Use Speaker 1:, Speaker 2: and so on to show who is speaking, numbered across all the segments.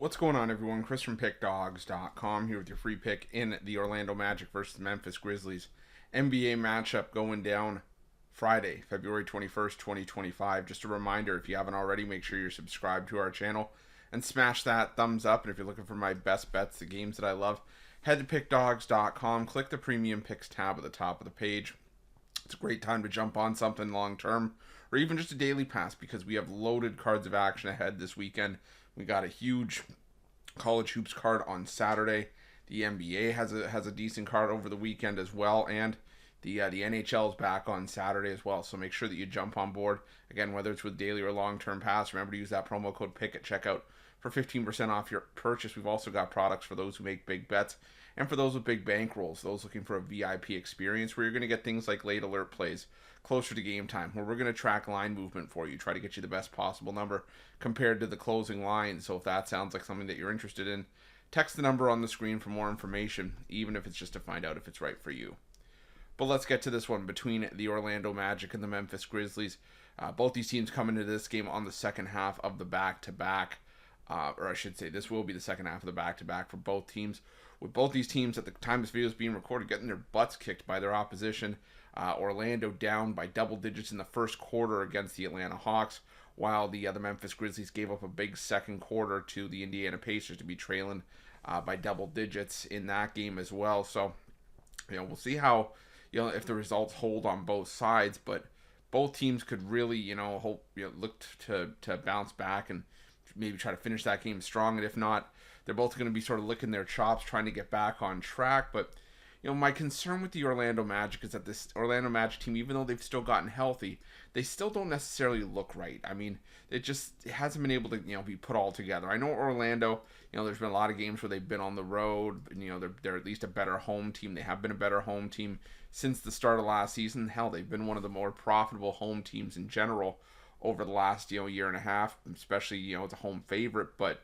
Speaker 1: What's going on, everyone? Chris from Pickdawgz.com here with your free pick in the Orlando Magic versus Memphis Grizzlies NBA matchup going down Friday, February 21st, 2025. Just a reminder, if you haven't already, make sure you're subscribed to our channel and smash that thumbs up. And if you're looking for my best bets, the games that I love, head to Pickdawgz.com, click the Premium Picks tab at the top of the page. It's a great time to jump on something long term or even just a daily pass because we have loaded cards of action ahead this weekend. We got a huge college hoops card on Saturday. The NBA has a decent card over the weekend as well, and the NHL is back on Saturday as well. So make sure that you jump on board. Again, whether it's with daily or long-term pass, remember to use that promo code PICK at checkout for 15% off your purchase. We've also got products for those who make big bets and for those with big bankrolls, those looking for a VIP experience where you're going to get things like late alert plays closer to game time, where we're going to track line movement for you, try to get you the best possible number compared to the closing line. So if that sounds like something that you're interested in, text the number on the screen for more information, even if it's just to find out if it's right for you. But let's get to this one between the Orlando Magic and the Memphis Grizzlies. Both these teams come into this game on the second half of the back-to-back. Or I should say, this will be the second half of the back-to-back for both teams. With both these teams, at the time this video is being recorded, getting their butts kicked by their opposition. Orlando down by double digits in the first quarter against the Atlanta Hawks, while the Memphis Grizzlies gave up a big second quarter to the Indiana Pacers to be trailing by double digits in that game as well. So, we'll see how, if the results hold on both sides, but both teams could really, hope, look to bounce back and maybe try to finish that game strong. And if not, they're both going to be sort of licking their chops, trying to get back on track. But my concern with the Orlando Magic is that this Orlando Magic team, even though they've still gotten healthy, they still don't necessarily look right. I mean, it hasn't been able to, be put all together. I know Orlando, there's been a lot of games where they've been on the road, and, they're at least a better home team. They have been a better home team since the start of last season. Hell, they've been one of the more profitable home teams in general over the last, year and a half, especially, as a home favorite. But,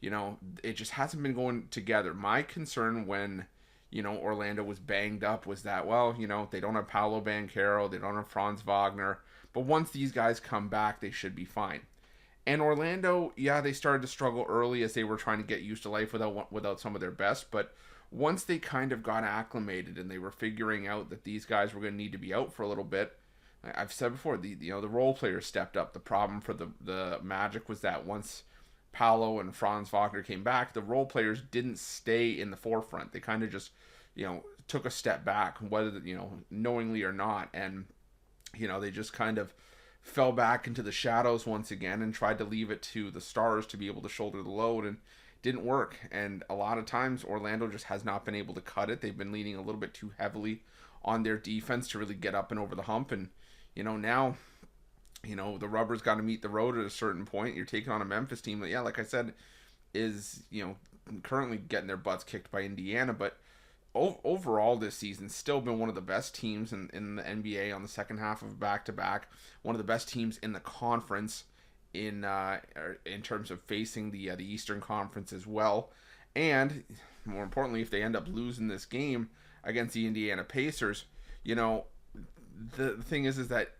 Speaker 1: it just hasn't been going together. My concern when Orlando was banged up was that, they don't have Paolo Banchero, they don't have Franz Wagner, but once these guys come back, they should be fine. And Orlando, they started to struggle early as they were trying to get used to life without some of their best, but once they kind of got acclimated and they were figuring out that these guys were going to need to be out for a little bit, I've said before, the role players stepped up. The problem for the Magic was that once Paolo and Franz Wagner came back, the role players didn't stay in the forefront. They kind of just, took a step back, whether, knowingly or not. And, they just kind of fell back into the shadows once again and tried to leave it to the stars to be able to shoulder the load, and didn't work. And a lot of times Orlando just has not been able to cut it. They've been leaning a little bit too heavily on their defense to really get up and over the hump. And, now, the rubber's got to meet the road at a certain point. You're taking on a Memphis team that, like I said, is, currently getting their butts kicked by Indiana, but overall this season still been one of the best teams in the NBA on the second half of back-to-back, one of the best teams in the conference in terms of facing the Eastern Conference as well. And more importantly, if they end up losing this game against the Indiana Pacers, the thing is that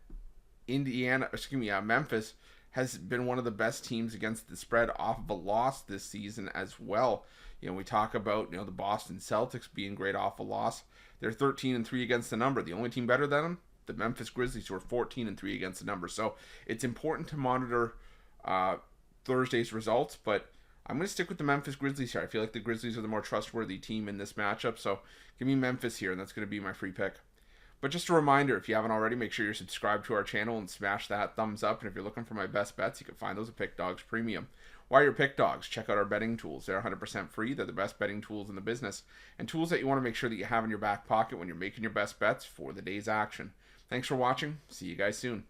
Speaker 1: Memphis has been one of the best teams against the spread off of a loss this season as well. We talk about, the Boston Celtics being great off a loss. They're 13-3 against the number. The only team better than them, the Memphis Grizzlies, who are 14-3 against the number. So it's important to monitor Thursday's results, but I'm going to stick with the Memphis Grizzlies here. I feel like the Grizzlies are the more trustworthy team in this matchup, so give me Memphis here, and that's going to be my free pick. But just a reminder, if you haven't already, make sure you're subscribed to our channel and smash that thumbs up. And if you're looking for my best bets, you can find those at Pick Dawgz Premium. While you're Pick Dawgz, check out our betting tools. They're 100% free. They're the best betting tools in the business, and tools that you want to make sure that you have in your back pocket when you're making your best bets for the day's action. Thanks for watching. See you guys soon.